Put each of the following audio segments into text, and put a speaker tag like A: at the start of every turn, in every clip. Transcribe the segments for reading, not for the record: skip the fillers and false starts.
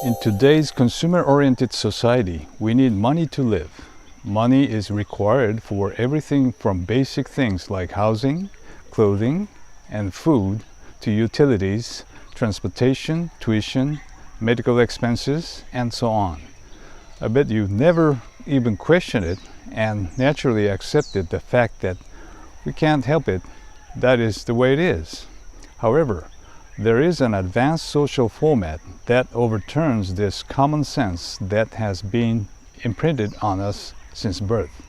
A: In today's consumer-oriented society, we need money to live. Money is required for everything from basic things like housing, clothing, and food to utilities, transportation, tuition, medical expenses, and so on. I bet you've never even questioned it and naturally accepted the fact that we can't help it. That is the way it is. However, there is an advanced social format that overturns this common sense that has been imprinted on us since birth.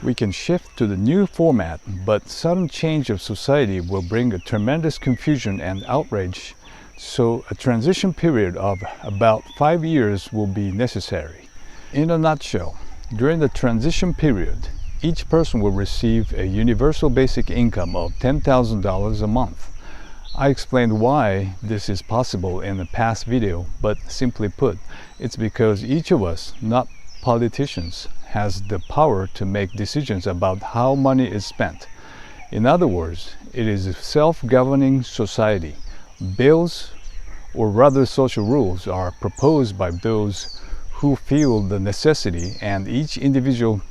A: We can shift to the new format, but sudden change of society will bring a tremendous confusion and outrage, so a transition period of about 5 years will be necessary. In a nutshell, during the transition period, each person will receive a universal basic income of $10,000 a month. I explained why this is possible in the past video, but simply put, it's because each of us, not politicians, has the power to make decisions about how money is spent. In other words, it is a self-governing society. Bills, or rather social rules, are proposed by those who feel the necessity, and each individual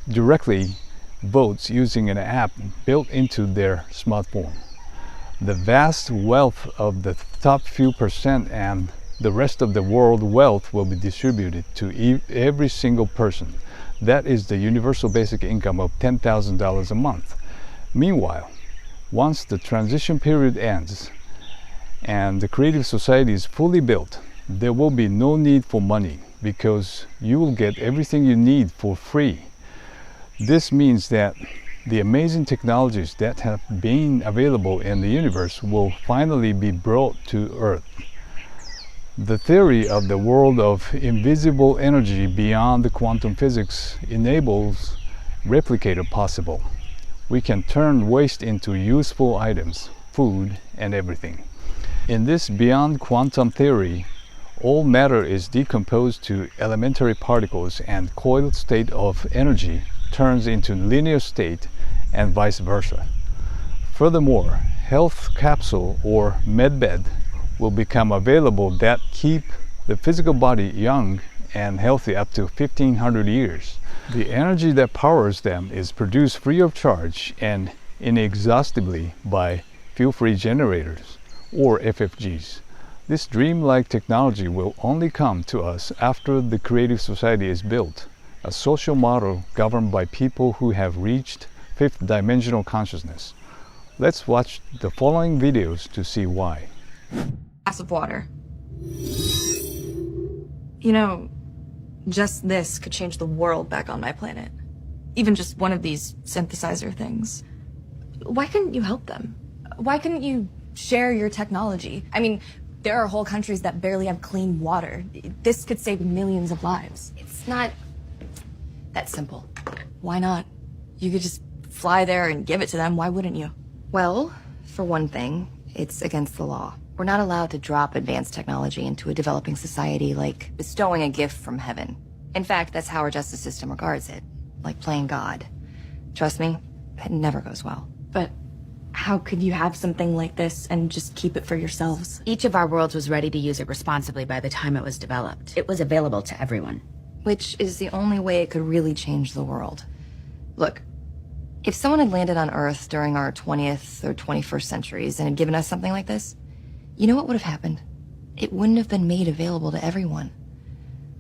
A: directly votes using an app built into their smartphone. The vast wealth of the top few percent and the rest of the world wealth will be distributed to every single person. That is the universal basic income of $10,000 a month. Meanwhile, once the transition period ends and the creative society is fully built, there will be no need for money because you will get everything you need for free. This means that the amazing technologies that have been available in the universe will finally be brought to Earth. The theory of the world of invisible energy beyond the quantum physics enables Replicator possible. We can turn waste into useful items, food, and everything. In this beyond quantum theory, all matter is decomposed to elementary particles and coiled state of energy turns into linear state and vice versa. Furthermore, health capsule or Medbed will become available that keep the physical body young and healthy up to 1500 years. The energy that powers them is produced free of charge and inexhaustibly by fuel-free generators or FFGs. This dreamlike technology will only come to us after the creative society is built, a social model governed by people who have reached fifth dimensional consciousness. Let's watch the following videos to see why.
B: Glass of water. You know, just this could change the world back on my planet. Even just one of these synthesizer things. Why couldn't you help them? Why couldn't you share your technology? I mean, there are whole countries that barely have clean water. This could save millions of lives. It's not that simple. Why not? You could just fly there and give it to them. Why wouldn't you?
C: Well, for one thing, it's against the law. We're not allowed to drop advanced technology into a developing society like bestowing a gift from heaven. In fact, that's how our justice system regards it, like playing God. Trust me, it never goes well.
B: But how could you have something like this and just keep it for yourselves?
D: Each of our worlds was ready to use it responsibly by the time it was developed. It was available to everyone.
C: Which is the only way it could really change the world. Look, if someone had landed on Earth during our 20th or 21st centuries and had given us something like this, you know what would have happened? It wouldn't have been made available to everyone.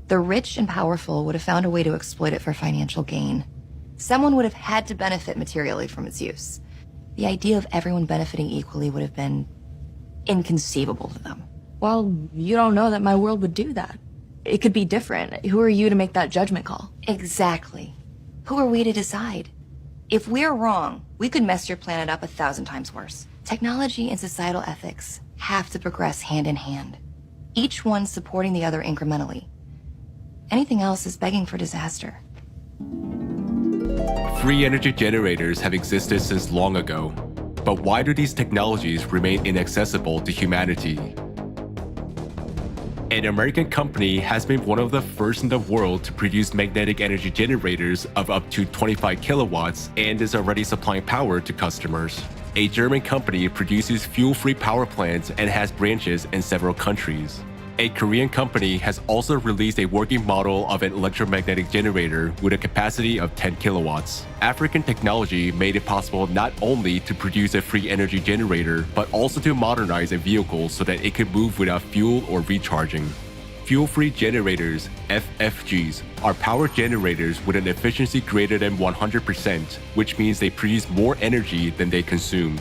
C: The rich and powerful would have found a way to exploit it for financial gain. Someone would have had to benefit materially from its use. The idea of everyone benefiting equally would have been inconceivable to them.
B: Well, you don't know that my world would do that. It could be different. Who are you to make that judgment call?
C: Exactly. Who are we to decide? If we're wrong, we could mess your planet up 1,000 times worse. Technology and societal ethics have to progress hand in hand, each one supporting the other incrementally. Anything else is begging for disaster.
E: Free energy generators have existed since long ago, but why do these technologies remain inaccessible to humanity? An American company has been one of the first in the world to produce magnetic energy generators of up to 25 kilowatts and is already supplying power to customers. A German company produces fuel-free power plants and has branches in several countries. A Korean company has also released a working model of an electromagnetic generator with a capacity of 10 kilowatts. African technology made it possible not only to produce a free energy generator, but also to modernize a vehicle so that it could move without fuel or recharging. Fuel-free generators, FFGs, are power generators with an efficiency greater than 100%, which means they produce more energy than they consume.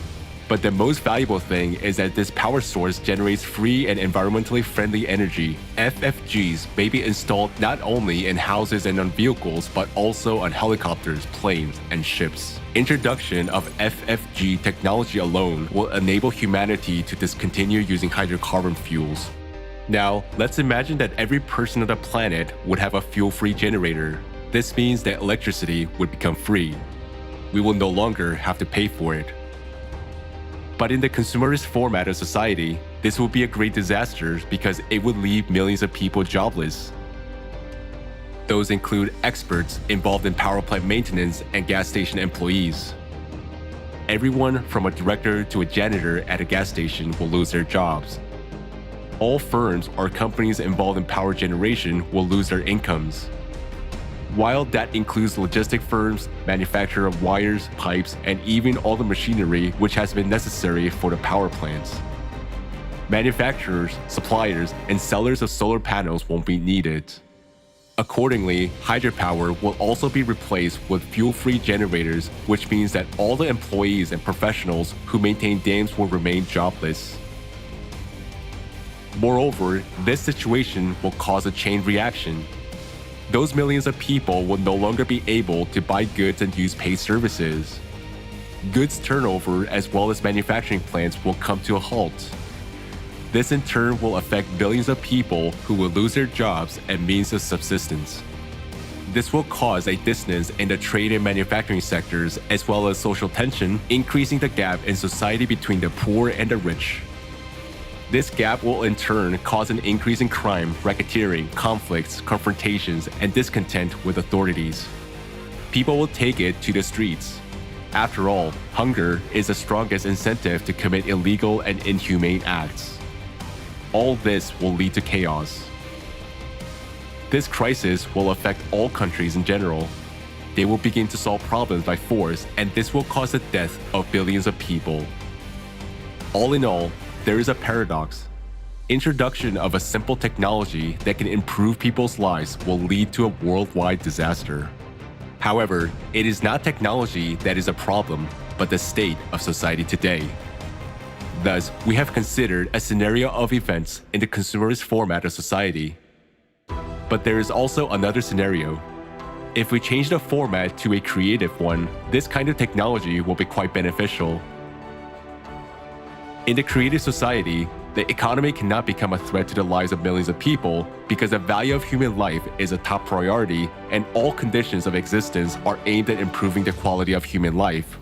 E: But the most valuable thing is that this power source generates free and environmentally friendly energy. FFGs may be installed not only in houses and on vehicles, but also on helicopters, planes, and ships. Introduction of FFG technology alone will enable humanity to discontinue using hydrocarbon fuels. Now, let's imagine that every person on the planet would have a fuel-free generator. This means that electricity would become free. We will no longer have to pay for it. But in the consumerist format of society, this would be a great disaster because it would leave millions of people jobless. Those include experts involved in power plant maintenance and gas station employees. Everyone from a director to a janitor at a gas station will lose their jobs. All firms or companies involved in power generation will lose their incomes. While that includes logistic firms, manufacturer of wires, pipes, and even all the machinery which has been necessary for the power plants. Manufacturers, suppliers, and sellers of solar panels won't be needed. Accordingly, hydropower will also be replaced with fuel-free generators, which means that all the employees and professionals who maintain dams will remain jobless. Moreover, this situation will cause a chain reaction. Those millions of people will no longer be able to buy goods and use paid services. Goods turnover as well as manufacturing plants will come to a halt. This in turn will affect billions of people who will lose their jobs and means of subsistence. This will cause a dissonance in the trade and manufacturing sectors as well as social tension, increasing the gap in society between the poor and the rich. This gap will in turn cause an increase in crime, racketeering, conflicts, confrontations, and discontent with authorities. People will take it to the streets. After all, hunger is the strongest incentive to commit illegal and inhumane acts. All this will lead to chaos. This crisis will affect all countries in general. They will begin to solve problems by force, and this will cause the death of billions of people. All in all, there is a paradox. Introduction of a simple technology that can improve people's lives will lead to a worldwide disaster. However, it is not technology that is a problem, but the state of society today. Thus, we have considered a scenario of events in the consumerist format of society. But there is also another scenario. If we change the format to a creative one, this kind of technology will be quite beneficial. In the creative society, the economy cannot become a threat to the lives of millions of people because the value of human life is a top priority and all conditions of existence are aimed at improving the quality of human life.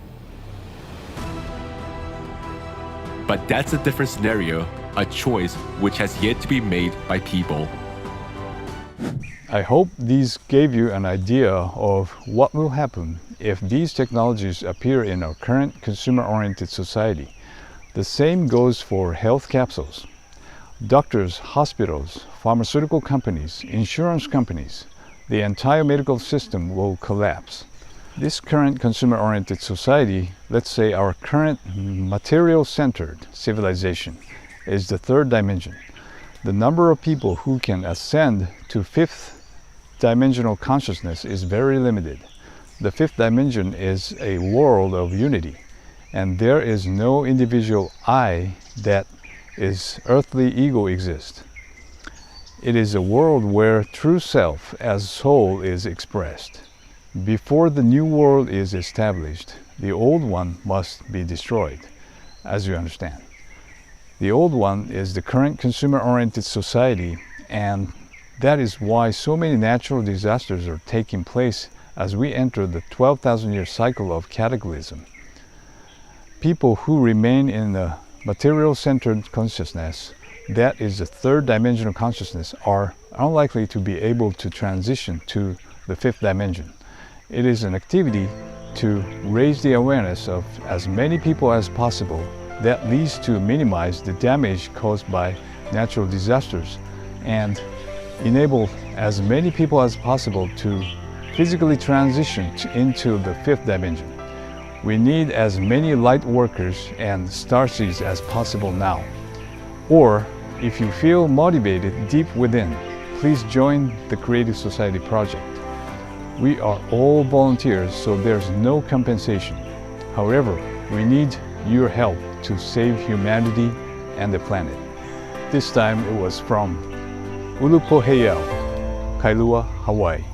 E: But that's a different scenario, a choice which has yet to be made by people.
A: I hope these gave you an idea of what will happen if these technologies appear in our current consumer-oriented society. The same goes for health capsules. Doctors, hospitals, pharmaceutical companies, insurance companies, the entire medical system will collapse. This current consumer-oriented society, let's say our current material-centered civilization, is the third dimension. The number of people who can ascend to fifth dimensional consciousness is very limited. The fifth dimension is a world of unity. And there is no individual I that is earthly ego exists. It is a world where true self as soul is expressed. Before the new world is established, the old one must be destroyed, as you understand. The old one is the current consumer-oriented society, and that is why so many natural disasters are taking place as we enter the 12,000-year cycle of cataclysm. People who remain in the material-centered consciousness, that is the third dimensional consciousness, are unlikely to be able to transition to the fifth dimension. It is an activity to raise the awareness of as many people as possible that leads to minimize the damage caused by natural disasters and enable as many people as possible to physically transition into the fifth dimension. We need as many light workers and starseeds as possible now. Or, if you feel motivated deep within, please join the Creative Society project. We are all volunteers, so there's no compensation. However, we need your help to save humanity and the planet. This time it was from Ulupoheyao, Kailua, Hawaii.